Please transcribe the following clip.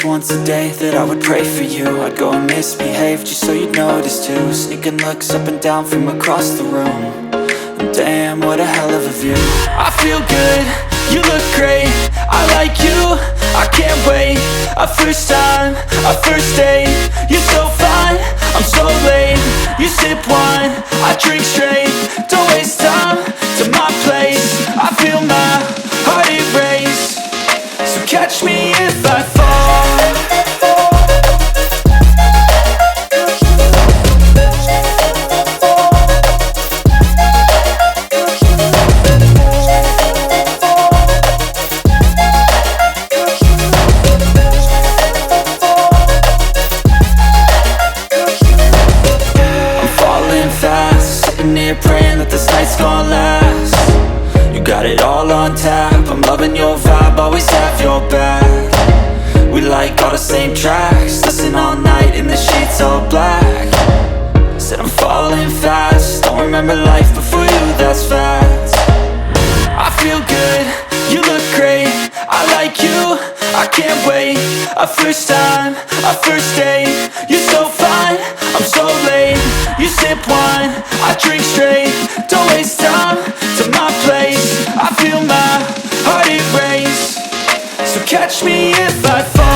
just once a day that I would pray for you. I'd go and misbehave just so you'd notice too. Sneaking looks up and down from across the room. And damn, what a hell of a view. I feel good, you look great, I like you, I can't wait. A first time, a first date, you're so fine, I'm so late. You sip wine, I drink straight, don't waste time to my place. I feel my heart erase, so catch me if I fall. Praying that this night's gonna last. You got it all on tap, I'm loving your vibe, always have your back. We like all the same tracks, listen all night in the sheets all black. Said I'm falling fast, don't remember life before you, that's fact. I feel good, you look great, I like you, I can't wait. A first time, a first date, you're so fine, I'm so late. You sip wine, I drink straight, don't waste time to my place. I feel my heart erase, so catch me if I fall.